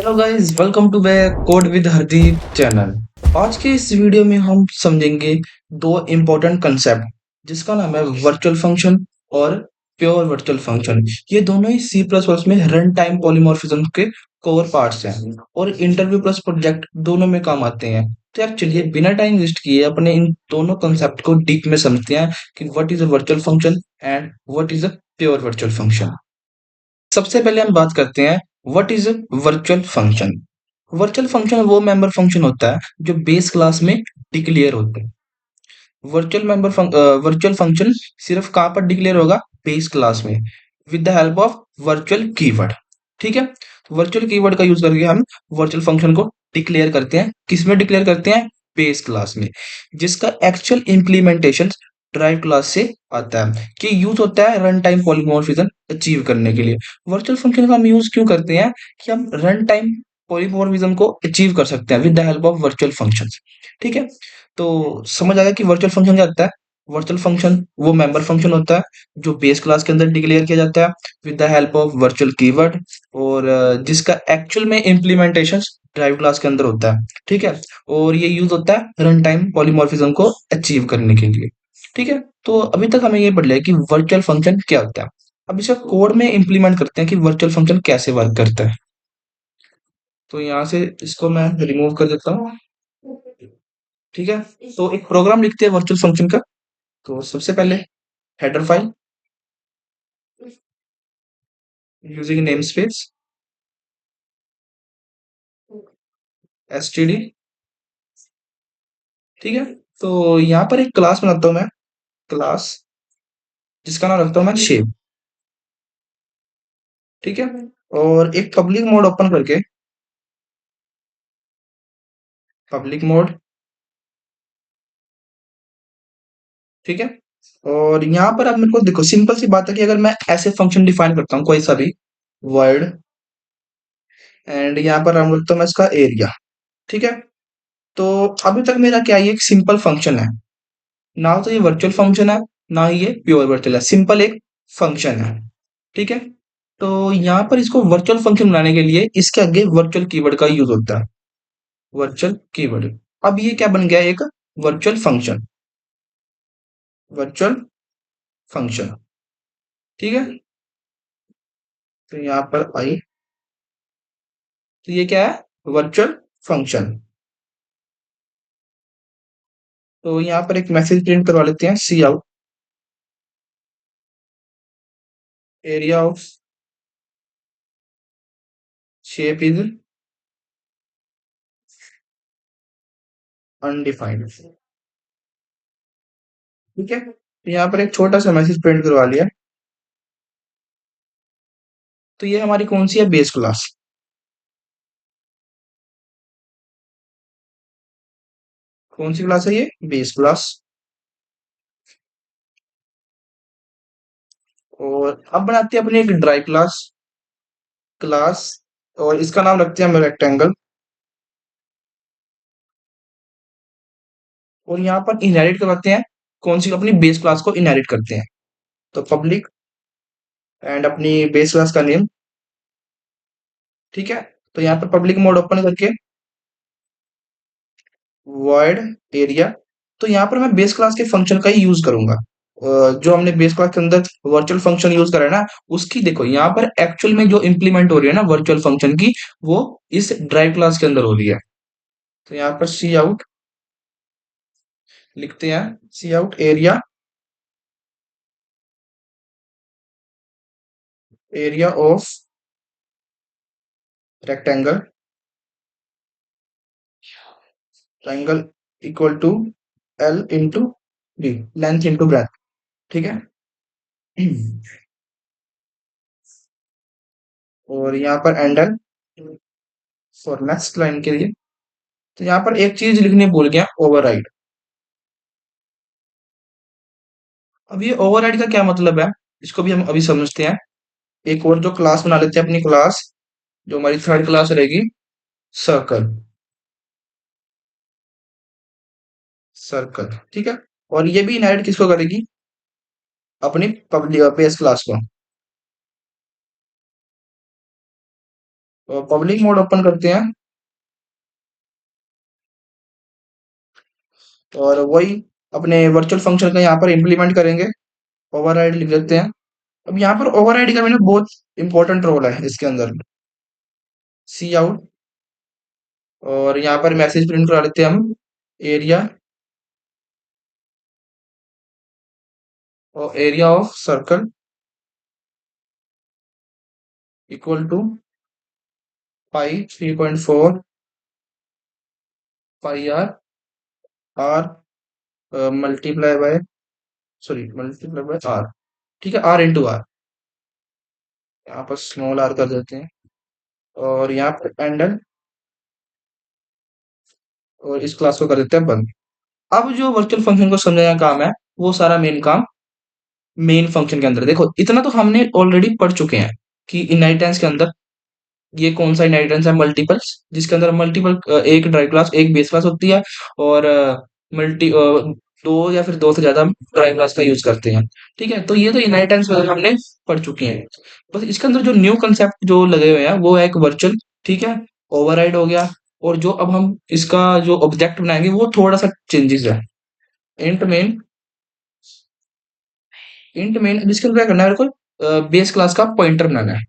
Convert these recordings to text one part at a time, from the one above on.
Hello guys, welcome to back code with Hardeep channel. आज के इस वीडियो में हम समझेंगे दो इम्पोर्टेंट कंसेप्ट जिसका नाम है वर्चुअल फंक्शन और प्योर वर्चुअल फंक्शन। ये दोनों ही सी प्लस प्लस में रन टाइम पॉलीमॉर्फिज्म के कोर पार्ट्स हैं और इंटरव्यू प्लस प्रोजेक्ट दोनों में काम आते हैं। तो यार चलिए बिना टाइम वेस्ट किए अपने इन दोनों कंसेप्ट को डीप में समझते हैं कि what is a virtual function and what is a pure virtual function. सबसे पहले हम बात करते हैं what is virtual function. Virtual function वो मेंबर फंक्शन होता है जो बेस क्लास में डिक्लेयर होते हैं। वर्चुअल फंक्शन सिर्फ कहाँ पर डिक्लेयर होगा? बेस क्लास में, with the help of virtual keyword. ठीक है, वर्चुअल कीवर्ड का यूज करके हम वर्चुअल फंक्शन को डिक्लेयर करते हैं। किसमें डिक्लेयर करते हैं? बेस क्लास में, जिसका एक्चुअल इम्प्लीमेंटेशन ड्राइव क्लास से आता है कि यूज होता है रन टाइम पॉलीमॉर्फिज्म अचीव करने के लिए। वर्चुअल फंक्शन का हम यूज क्यों करते हैं? कि हम रन टाइम पॉलीमॉर्फिज्म को अचीव कर सकते हैं with the help of virtual functions. ठीक है, तो समझ आ गया कि वर्चुअल फंक्शन क्या होता है। वर्चुअल फंक्शन वो मेंबर फंक्शन होता है जो बेस क्लास के अंदर डिक्लेयर किया जाता है with the help of virtual keyword, और जिसका एक्चुअल में इम्प्लीमेंटेशन ड्राइव क्लास के अंदर होता है। ठीक है, और ये यूज होता है रन टाइम पॉलीमॉर्फिज्म को अचीव करने के लिए। ठीक है, तो अभी तक हमें ये पढ़ लिया कि वर्चुअल फंक्शन क्या होता है। अब इसे कोड में इम्प्लीमेंट करते हैं कि वर्चुअल फंक्शन कैसे वर्क करता है। तो यहाँ से इसको मैं रिमूव कर देता हूँ। ठीक है, तो एक प्रोग्राम लिखते हैं वर्चुअल फंक्शन का। तो सबसे पहले header file using name space STD. ठीक है, तो यहाँ पर एक क्लास बनाता हूँ मैं, क्लास जिसका नाम रखता हूँ मैं शेप। ठीक है, और एक पब्लिक मोड ओपन करके, पब्लिक मोड। ठीक है, और यहाँ पर अब मेरे को देखो, सिंपल सी बात है कि अगर मैं ऐसे फंक्शन डिफाइन करता हूँ कोई सा भी वर्ड, एंड यहाँ पर नाम रखता हूँ मैं इसका एरिया। ठीक है, तो अभी तक मेरा क्या, ये एक सिंपल फंक्शन है। ना तो ये वर्चुअल फंक्शन है, ना ही ये प्योर वर्चुअल है, सिंपल एक फंक्शन है। ठीक है, तो यहाँ पर इसको वर्चुअल फंक्शन बनाने के लिए इसके आगे वर्चुअल कीवर्ड का यूज होता है। वर्चुअल कीवर्ड, अब ये क्या बन गया? एक वर्चुअल फंक्शन, वर्चुअल फंक्शन। ठीक है, तो यहाँ पर आई, तो ये क्या है? Virtual function. तो यहाँ पर एक मैसेज प्रिंट करवा लेते हैं, cout area of shape is undefined. ठीक है, तो यहाँ पर एक छोटा सा मैसेज प्रिंट करवा लिया। तो ये हमारी कौन सी है? Base class. कौन सी क्लास है ये? Base class. और अब बनाते हैं अपनी एक ड्राई क्लास, क्लास, और इसका नाम रखते हैं हम रेक्टेंगल। और यहाँ पर इनहेरिट करवाते हैं, कौन सी? अपनी बेस क्लास को इनहेरिट करते हैं। तो पब्लिक एंड अपनी बेस क्लास का नेम। ठीक है, तो यहाँ पर पब्लिक मोड ओपन करके वॉइड एरिया। तो यहाँ पर मैं बेस क्लास के फंक्शन का ही यूज करूंगा। जो हमने बेस क्लास के अंदर वर्चुअल फंक्शन यूज करा है ना, उसकी देखो यहाँ पर एक्चुअल में जो इंप्लीमेंट हो रही है ना वर्चुअल फंक्शन की, वो इस ड्राइव क्लास के अंदर हो रही है। तो यहाँ पर सी आउट लिखते हैं, cout area, area of rectangle, triangle equal to L into D, length into breadth. ठीक है, और यहाँ पर एंडल फॉर नेक्स्ट लाइन के लिए। तो यहाँ पर एक चीज लिखने भूल गया, ओवरराइड। अब ये ओवरराइड का क्या मतलब है, इसको भी हम अभी समझते हैं। एक और जो क्लास बना लेते हैं अपनी क्लास, जो हमारी थर्ड क्लास रहेगी, सर्कल। सर्कल, ठीक है, और ये भी इनहेरिट किसको करेगी? अपनी पब्लिक बेस क्लास को। पब्लिक मोड ओपन करते हैं और वही अपने वर्चुअल फंक्शन का यहाँ पर इम्प्लीमेंट करेंगे। ओवरराइड लिख देते हैं। अब यहाँ पर ओवरराइड का मैंने बहुत इंपॉर्टेंट रोल है इसके अंदर। सी आउट, और यहाँ पर मैसेज प्रिंट करा लेते हैं हम, एरिया और area of circle equal to pi 3.4 pi R, R multiply by, sorry multiply by R, ठीक है, आर इंटू आर। यहाँ पर स्मॉल आर कर देते हैं और यहाँ पर एंडल, और इस क्लास को कर देते हैं बंद। अब जो वर्चुअल फंक्शन को समझने का काम है, वो सारा मेन काम मेन फंक्शन के अंदर। देखो इतना तो हमने ऑलरेडी पढ़ चुके हैं कि इनहेरिटेंस के अंदर ये कौन सा इनहेरिटेंस है, मल्टीपल्स, जिसके अंदर मल्टीपल एक ड्राइव क्लास एक बेस क्लास होती है, और मल्टी दो या फिर दो से ज्यादा हम ड्राइव क्लास का यूज करते हैं। ठीक है, तो ये तो इनहेरिटेंस वगैरह हमने पढ़ चुके हैं। बस इसके अंदर जो न्यू कंसेप्ट जो लगे हुए हैं वो है एक वर्चुअल, ठीक है, ओवरराइड हो गया। और जो अब हम इसका जो ऑब्जेक्ट बनाएंगे वो थोड़ा सा चेंजेस है। इंट मेन, इंट मेन जिसके अंदर क्या करना है मेरे को, बेस क्लास का पॉइंटर बनाना है।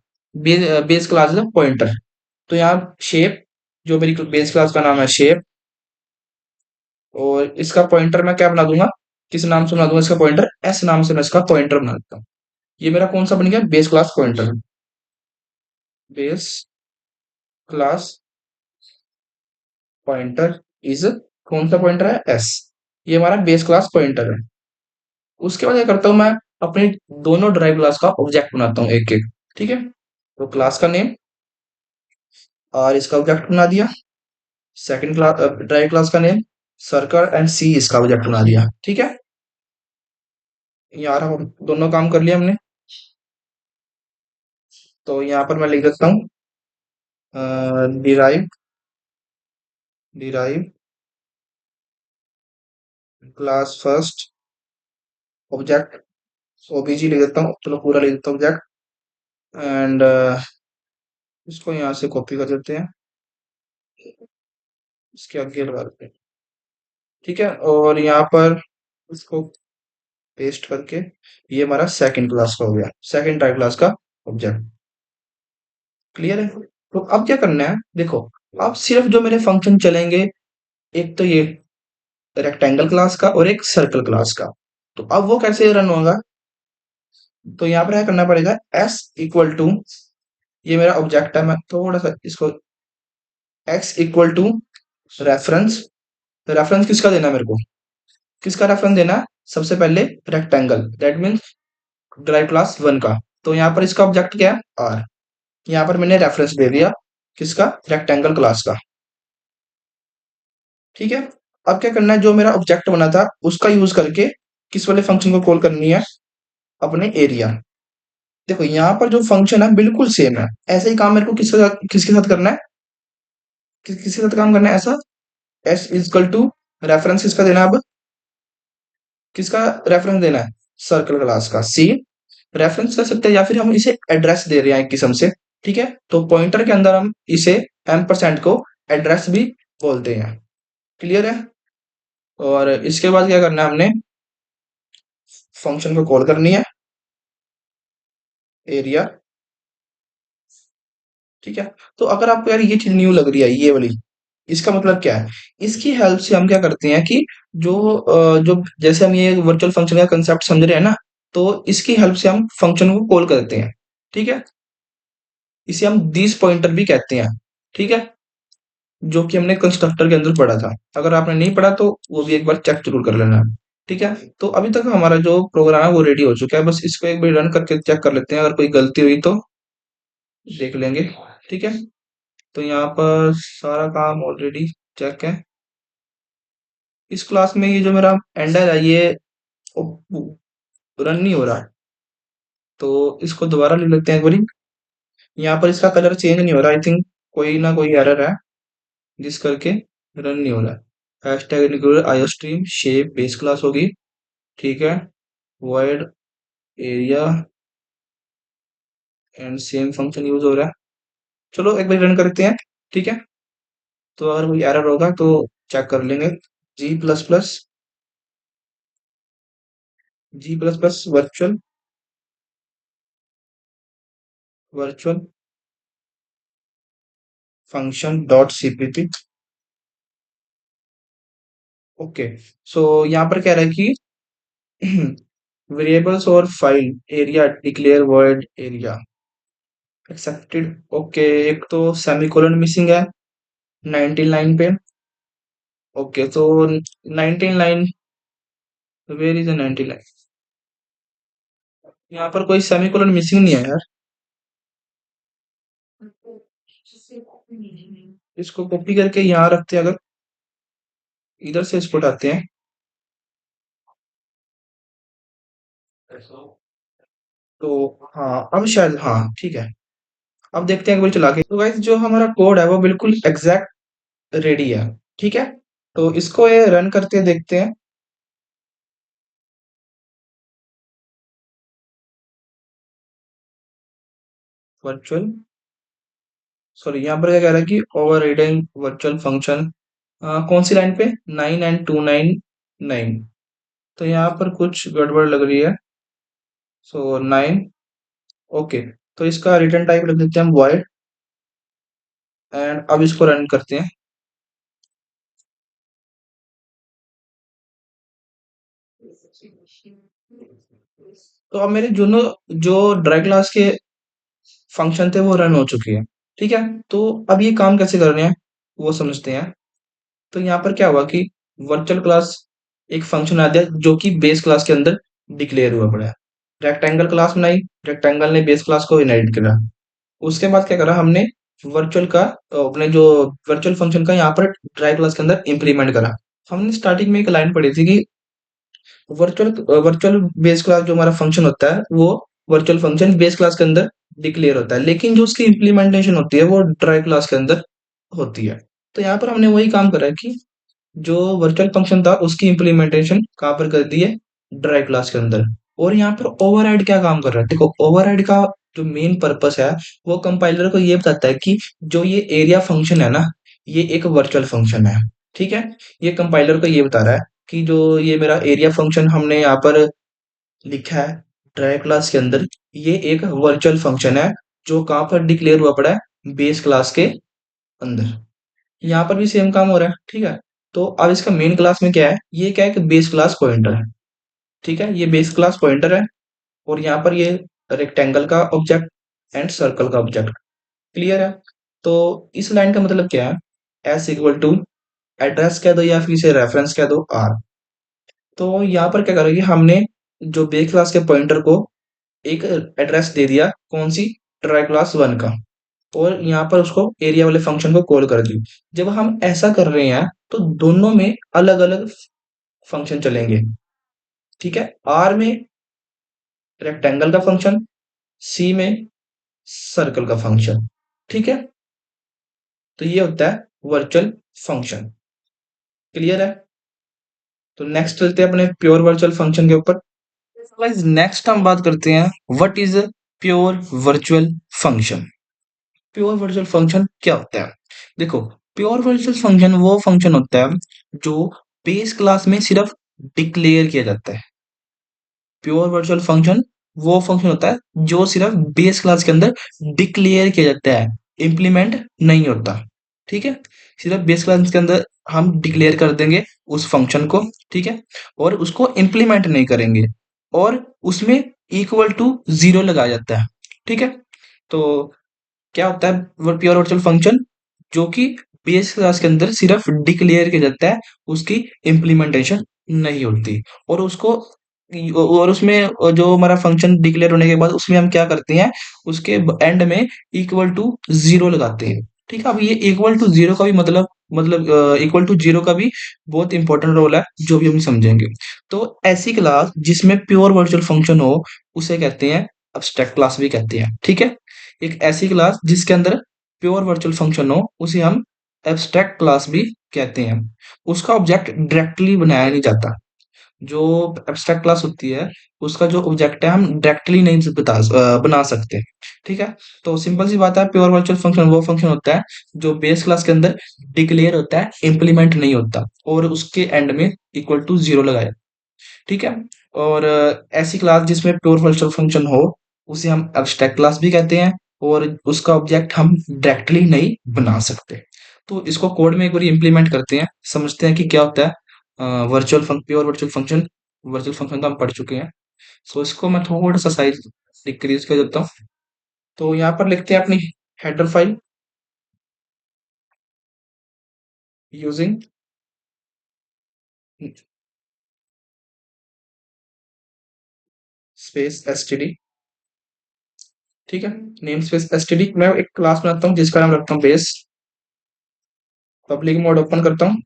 बेस क्लास है पॉइंटर। तो यहाँ शेप, जो मेरी बेस क्लास का नाम है शेप, और इसका पॉइंटर मैं क्या बना दूंगा, किस नाम से बना दूंगा इसका पॉइंटर, एस नाम से मैं इसका पॉइंटर बना देता हूँ। ये मेरा कौन सा बन गया, base class pointer. Base class pointer is, कौन सा पॉइंटर है, एस। ये हमारा बेस क्लास पॉइंटर है। उसके बाद क्या करता हूँ मैं, अपने दोनों ड्राइव क्लास का ऑब्जेक्ट बनाता हूँ एक एक। ठीक है, तो क्लास का नेम और इसका ऑब्जेक्ट बना दिया। सेकंड क्लास ड्राइव क्लास का नेम सर्कल एंड सी इसका ऑब्जेक्ट बना दिया। ठीक है, यार हम दोनों काम कर लिया हमने। तो यहाँ पर मैं लिख देता हूँ derive, derive class first object, ओबीजी लिख देता हूँ, चलो पूरा लिख देता हूँ ऑब्जेक्ट। एंड इसको यहाँ से कॉपी कर देते हैं, इसके आगे लगा देते हैं। ठीक है, और यहाँ पर इसको पेस्ट करके ये हमारा सेकंड क्लास का हो गया, सेकंड टाइप क्लास का ऑब्जेक्ट। क्लियर है। तो अब क्या करना है, देखो अब सिर्फ जो मेरे फंक्शन चलेंगे, एक तो ये रेक्टेंगल क्लास का और एक सर्कल क्लास का। तो अब वो कैसे रन होगा, तो यहाँ पर क्या करना पड़ेगा, एस इक्वल टू, ये मेरा ऑब्जेक्ट है, मैं थोड़ा सा इसको, X equal to reference, reference किसका देना है मेरे को, किसका रेफरेंस देना है, सबसे पहले rectangle, that means drive class one का। तो यहाँ पर इसका ऑब्जेक्ट क्या है, आर। यहाँ पर मैंने रेफरेंस दे दिया किसका, रेक्टेंगल क्लास का। ठीक है, अब क्या करना है, जो मेरा ऑब्जेक्ट बना था उसका यूज करके किस वाले फंक्शन को कॉल करनी है, अपने एरिया। देखो यहाँ पर जो फंक्शन है बिल्कुल सेम है, ऐसे ही काम मेरे को किसके साथ करना है, किसके साथ काम करना है ऐसा, एस इजकल टू रेफरेंस किसका देना है अब, किसका रेफरेंस देना है, सर्कल क्लास का। सी रेफरेंस कर सकते हैं या फिर हम इसे एड्रेस दे रहे हैं एक किस्म से। ठीक है, तो पॉइंटर के अंदर हम इसे एम% को एड्रेस भी बोलते हैं। क्लियर है। और इसके बाद क्या करना है हमने, फंक्शन को कॉल करनी है एरिया। ठीक है, तो अगर आपको यार ये चीज न्यू लग रही है ये वाली, इसका मतलब क्या है, इसकी हेल्प से हम क्या करते हैं कि जो जैसे हम ये वर्चुअल फंक्शन का कंसेप्ट समझ रहे हैं ना, तो इसकी हेल्प से हम फंक्शन को कॉल करते हैं। ठीक है, इसे हम दिस पॉइंटर भी कहते हैं। ठीक है, जो कि हमने कंस्ट्रक्टर के अंदर पढ़ा था। अगर आपने नहीं पढ़ा तो वो भी एक बार चेक जरूर कर लेना। ठीक है, तो अभी तक हमारा जो प्रोग्राम है वो रेडी हो चुका है, बस इसको एक बार रन करके चेक कर लेते हैं, अगर कोई गलती हुई तो देख लेंगे। ठीक है, तो यहाँ पर सारा काम ऑलरेडी चेक है। इस क्लास में ये जो मेरा एंडर है ये रन नहीं हो रहा है, तो इसको दोबारा लिख लेते हैं एक बारी। यहाँ पर इसका कलर चेंज नहीं हो रहा, आई थिंक कोई ना कोई एरर है जिस करके रन नहीं हो रहा है। Hashtag include iostream shape base class होगी। ठीक है, void area and same function use हो रहा है। चलो एक बार रन करते हैं, ठीक है। तो अगर कोई एरर होगा तो चेक कर लेंगे। G plus plus, G plus plus virtual, virtual function dot CPP. Okay, so यहाँ पर कह रहा है कि वेरिएबल्स और file area declare word area accepted. Okay, एक तो सेमीकोलन मिसिंग है 19 लाइन पे। ओके, तो 19 line, where is the 19 line? यहाँ पर कोई सेमीकोलन मिसिंग नहीं है यार। इसको कॉपी करके यहाँ रखते हैं, अगर इधर से इसको उठाते हैं तो हाँ, अब शायद हाँ ठीक है। अब देखते हैं एक बार चला के। तो गाइस जो हमारा कोड है वो बिल्कुल एग्जैक्ट रेडी है, ठीक है। तो इसको ये रन करके देखते हैं। वर्चुअल, सॉरी यहाँ पर क्या कह रहा है कि ओवर राइडिंग वर्चुअल फंक्शन, कौन सी लाइन पे? 9 एंड 299। तो यहाँ पर कुछ गड़बड़ लग रही है। सो 9, ओके। तो इसका रिटर्न टाइप रख देते हैं हम वॉइड, एंड अब इसको रन करते हैं। तो अब मेरे दोनों जो ड्राई क्लास के फंक्शन थे वो रन हो चुके हैं, ठीक है। तो अब ये काम कैसे कर रहे हैं वो समझते हैं। तो यहाँ पर क्या हुआ कि वर्चुअल क्लास एक फंक्शन आ गया जो कि बेस क्लास के अंदर डिक्लेयर हुआ पड़ा है। रेक्टेंगल क्लास बनाई, रेक्टेंगल ने बेस क्लास को इनहेरिट करा। उसके बाद क्या करा हमने, वर्चुअल का अपने जो वर्चुअल फंक्शन का यहाँ पर ड्राई क्लास के अंदर इंप्लीमेंट करा। हमने स्टार्टिंग में एक लाइन पढ़ी थी कि वर्चुअल वर्चुअल बेस क्लास जो हमारा फंक्शन होता है वो वर्चुअल फंक्शन बेस क्लास के अंदर डिक्लेयर होता है, लेकिन जो उसकी इम्प्लीमेंटेशन होती है वो ड्राई क्लास के अंदर होती है। तो यहाँ पर हमने वही काम करा है कि जो वर्चुअल फंक्शन था उसकी इम्प्लीमेंटेशन कहाँ पर कर दी है, ड्राई क्लास के अंदर। और यहाँ पर ओवरराइड क्या काम कर रहा है, देखो ओवरराइड का जो मेन पर्पस है वो कंपाइलर को ये बताता है कि जो ये एरिया फंक्शन है ना, ये एक वर्चुअल फंक्शन है, ठीक है। ये कंपाइलर को ये बता रहा है कि जो ये मेरा एरिया फंक्शन हमने यहाँ पर लिखा है ड्राई क्लास के अंदर, ये एक वर्चुअल फंक्शन है जो कहाँ पर डिक्लेयर हुआ पड़ा है, बेस क्लास के अंदर। यहाँ पर भी सेम काम हो रहा है, ठीक है। तो अब इसका मेन क्लास में क्या है, ये क्या है कि बेस क्लास पॉइंटर है, ठीक है। ये बेस क्लास पॉइंटर है, और यहाँ पर ये रेक्टेंगल का ऑब्जेक्ट एंड सर्कल का ऑब्जेक्ट, क्लियर है। तो इस लाइन का मतलब क्या है, एस इक्वल टू एड्रेस कह दो या फिर इसे रेफरेंस कह दो आर। तो यहाँ पर क्या करेंगे, हमने जो बेस क्लास के पॉइंटर को एक एड्रेस दे दिया, कौन सी, ट्राई क्लास 1 का, और यहाँ पर उसको एरिया वाले फंक्शन को कॉल कर दी। जब हम ऐसा कर रहे हैं तो दोनों में अलग अलग फंक्शन चलेंगे, ठीक है। आर में रेक्टेंगल का फंक्शन, सी में सर्कल का फंक्शन, ठीक है। तो ये होता है वर्चुअल फंक्शन, क्लियर है। तो नेक्स्ट चलते हैं अपने प्योर वर्चुअल फंक्शन के ऊपर। गाइस नेक्स्ट हम बात करते हैं what is pure virtual function. Pure virtual function क्या होता है, देखो प्योर वर्चुअल फंक्शन वो फंक्शन होता है जो बेस क्लास में सिर्फ डिक्लेयर किया जाता है। प्योर वर्चुअल फंक्शन वो फंक्शन होता है जो सिर्फ बेस क्लास के अंदर डिक्लेयर किया जाता है, इम्प्लीमेंट नहीं होता, ठीक है। सिर्फ बेस क्लास के अंदर हम डिक्लेयर कर देंगे उस फंक्शन को, ठीक है, और उसको इम्प्लीमेंट नहीं करेंगे, और उसमें इक्वल टू जीरो लगाया जाता है, ठीक है। तो क्या होता है प्योर वर्चुअल फंक्शन, जो कि बेस क्लास के अंदर सिर्फ डिक्लेयर किया जाता है, उसकी इम्प्लीमेंटेशन नहीं होती। और उसको और उसमें जो हमारा फंक्शन डिक्लेयर होने के बाद उसमें हम क्या करते हैं, उसके एंड में इक्वल टू जीरो लगाते हैं, ठीक है। अब ये इक्वल टू जीरो का भी मतलब इक्वल टू जीरो का भी बहुत इंपॉर्टेंट रोल है, जो भी हम समझेंगे। तो ऐसी क्लास जिसमें प्योर वर्चुअल फंक्शन हो उसे कहते हैं अब्स्ट्रैक्ट क्लास भी कहते हैं, ठीक है। एक ऐसी क्लास जिसके अंदर प्योर वर्चुअल फंक्शन हो उसे हम एब्स्ट्रैक्ट क्लास भी कहते हैं। उसका ऑब्जेक्ट डायरेक्टली बनाया नहीं जाता, जो एब्स्ट्रैक्ट क्लास होती है उसका जो ऑब्जेक्ट है हम डायरेक्टली नहीं बना सकते। ठीक है, तो सिंपल सी बात है, प्योर वर्चुअल फंक्शन वो फंक्शन होता है जो बेस क्लास के अंदर डिक्लेयर होता है, इम्प्लीमेंट नहीं होता, और उसके एंड में इक्वल टू जीरो लगाया। ठीक है, और ऐसी क्लास जिसमें प्योर वर्चुअल फंक्शन हो उसे हम एब्स्ट्रैक्ट क्लास भी कहते हैं, और उसका ऑब्जेक्ट हम डायरेक्टली नहीं बना सकते। तो इसको कोड में एक बार इम्प्लीमेंट करते हैं, समझते हैं कि क्या होता है virtual function, pure virtual function. Virtual function तो हम पढ़ चुके हैं। सो इसको मैं थोड़ा सा साइज डिक्रीज कर देता हूँ। तो यहाँ पर लिखते हैं अपनी header file using space STD. ठीक है, नेम स्पेस एसटीडी। मैं एक क्लास बनाता हूँ जिसका नाम रखता हूँ बेस। पब्लिक मोड ओपन करता हूँ,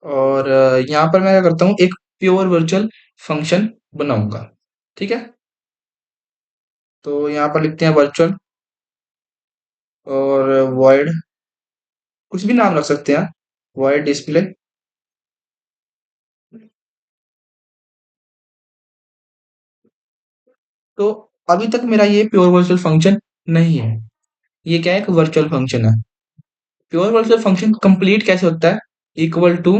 और यहाँ पर मैं क्या करता हूँ, एक प्योर वर्चुअल फंक्शन बनाऊंगा। ठीक है, तो यहाँ पर लिखते हैं वर्चुअल, और वॉइड, कुछ भी नाम रख सकते हैं, वॉइड डिस्प्ले। तो अभी तक मेरा ये प्योर वर्चुअल फंक्शन नहीं है, ये क्या है, एक वर्चुअल फंक्शन है। प्योर वर्चुअल फंक्शन कंप्लीट कैसे होता है, इक्वल टू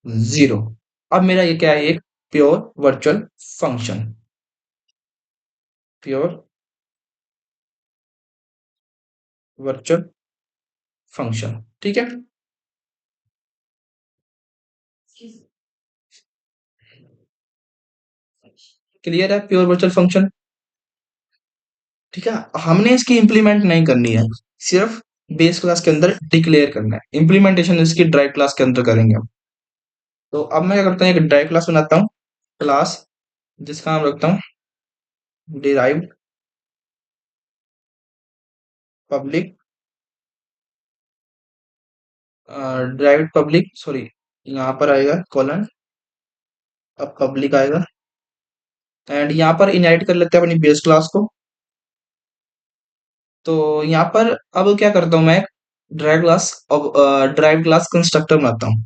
जीरो। अब मेरा ये क्या है, एक pure virtual function, pure virtual function. ठीक है, क्लियर है प्योर वर्चुअल फंक्शन। ठीक है, हमने इसकी इम्प्लीमेंट नहीं करनी है, सिर्फ बेस क्लास के अंदर डिक्लेयर करना है। इम्प्लीमेंटेशन इसकी ड्राइव क्लास के अंदर करेंगे हम। तो अब मैं क्या करता हूँ, एक ड्राइव क्लास बनाता हूँ, क्लास जिसका नाम रखता हूँ derived public, derived public sorry, यहाँ पर आएगा कॉलन, अब पब्लिक आएगा, एंड यहाँ पर इनहेरिट कर लेते हैं अपनी बेस क्लास को। तो यहाँ पर अब क्या करता हूँ मैं, ड्राइव क्लास, अब ड्राइव क्लास कंस्ट्रक्टर बनाता हूँ,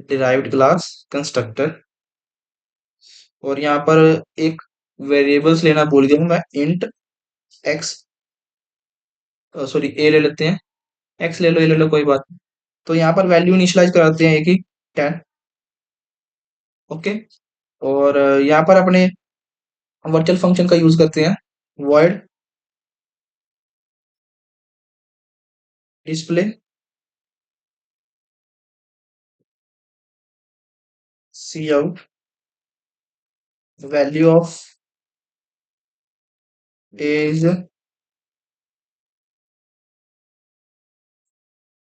डिराइव्ड क्लास कंस्ट्रक्टर। और यहाँ पर एक वेरिएबल्स लेना भूल गया हूँ मैं, इंट एक्स, सॉरी ए ले लेते हैं, एक्स ले लो, ये ले लो, कोई बात नहीं। तो यहाँ पर वैल्यू इनिशियलाइज कराते हैं एक ही 10। ओके, और यहाँ पर अपने वर्चुअल फंक्शन का यूज करते हैं, void display cout value of age.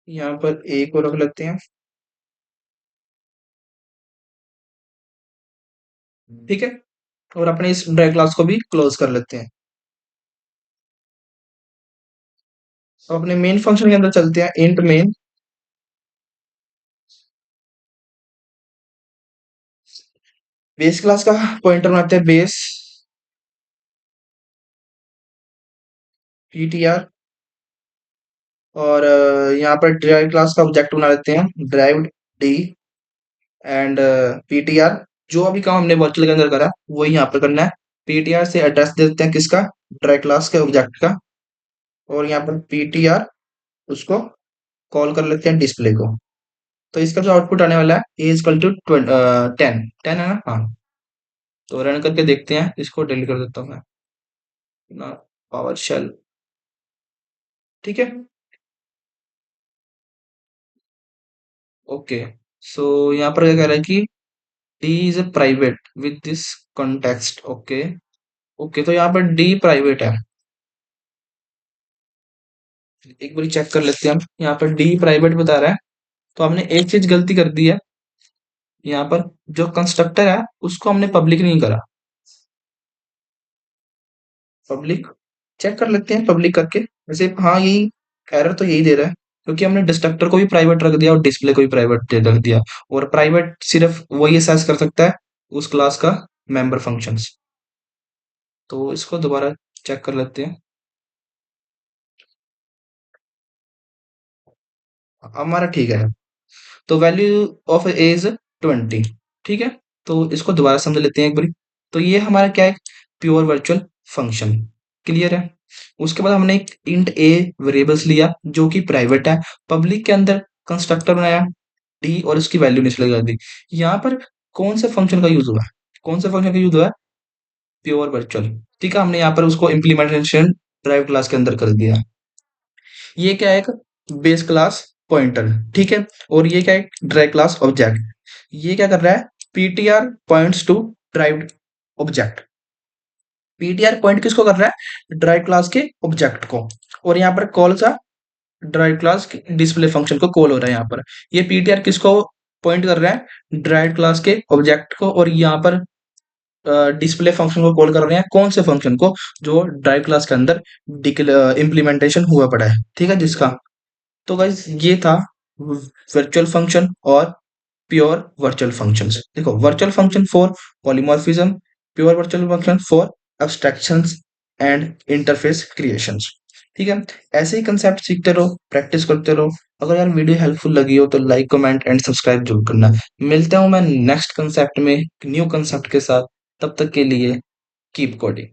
यहाँ पर ए को रख लेते हैं। ठीक है, और अपने इस ड्राई क्लास को भी क्लोज कर लेते हैं। तो अपने मेन फंक्शन के अंदर चलते हैं, इंट मेन, बेस क्लास का पॉइंटर बनाते हैं बेस ptr, और यहाँ पर ड्राइव क्लास का ऑब्जेक्ट बना लेते हैं ड्राइव्ड डी, एंड पीटीआर, जो अभी काम हमने वर्चुअल के अंदर करा वही यहाँ पर करना है। पीटीआर से एड्रेस दे देते हैं किसका, ड्राइव क्लास के ऑब्जेक्ट का, और यहाँ पर पीटीआर उसको कॉल कर लेते हैं डिस्प्ले को। तो इसका जो आउटपुट आने वाला है ए इजकल टू 10 है ना, हाँ। तो रन करके देखते हैं, इसको डिलीट कर देता हूँ मैं ना, पावर शेल। ठीक है, ओके। सो यहाँ पर क्या कह रहा है कि D is a private with this context. Okay, okay, तो यहाँ पर डी प्राइवेट है, एक बार चेक कर लेते हैं हम। यहाँ पर डी प्राइवेट बता रहा है, तो हमने एक चीज गलती कर दी है, यहाँ पर जो कंस्ट्रक्टर है उसको हमने पब्लिक नहीं करा। पब्लिक चेक कर लेते हैं पब्लिक करके, वैसे हाँ यही एरर तो यही दे रहा है, क्योंकि हमने डिस्ट्रक्टर को भी प्राइवेट रख दिया और डिस्प्ले को भी प्राइवेट रख दिया, और प्राइवेट सिर्फ वही असेस कर सकता है उस क्लास का मेंबर फंक्शंस। तो इसको दोबारा चेक कर लेते हैं। हमारा ठीक है। तो वैल्यू ऑफ ए इज 20। ठीक है, तो इसको दोबारा समझ लेते हैं एक बारी। तो ये हमारा क्या है, प्योर वर्चुअल फंक्शन। क्लियर है। उसके बाद हमने एक इंट ए वेरिएबल्स लिया जो कि प्राइवेट है, पब्लिक के अंदर कंस्ट्रक्टर बनाया डी और उसकी वैल्यू निकल कर दी। यहाँ पर कौन से फंक्शन का यूज हुआ है, कौन से फंक्शन का यूज हुआ है, प्योर वर्चुअल। ठीक है, हमने यहाँ पर उसको इम्प्लीमेंटेशन ड्राइव क्लास के अंदर कर दिया। ये क्या है, एक बेस क्लास पॉइंटर। ठीक है, और ये क्या है, ड्राइव क्लास ऑब्जेक्ट। ये क्या कर रहा है, PTR points to derived object. PTR point किसको कर रहा है, ड्राइव क्लास के ऑब्जेक्ट को। और यहाँ पर कौन सा, ड्राइव क्लास डिस्प्ले फंक्शन को कॉल हो रहा है यहाँ पर। ये पीटीआर किसको पॉइंट कर रहा है, ड्राइव क्लास के ऑब्जेक्ट को। और यहाँ पर डिस्प्ले फंक्शन को कॉल कर रहे हैं, कौन से फंक्शन को, जो ड्राइव क्लास के अंदर इम्प्लीमेंटेशन हुआ पड़ा है। ठीक है, जिसका। तो गाइस ये था वर्चुअल फंक्शन और प्योर वर्चुअल फंक्शंस। देखो, virtual function for polymorphism, pure virtual function for abstractions and interface creations. ठीक है, ऐसे ही कंसेप्ट सीखते रहो, प्रैक्टिस करते रहो। अगर यार वीडियो हेल्पफुल लगी हो तो लाइक, कमेंट एंड सब्सक्राइब जरूर करना। मिलता हूं मैं नेक्स्ट कंसेप्ट में, न्यू कंसेप्ट के साथ। तब तक के लिए कीप कोडिंग।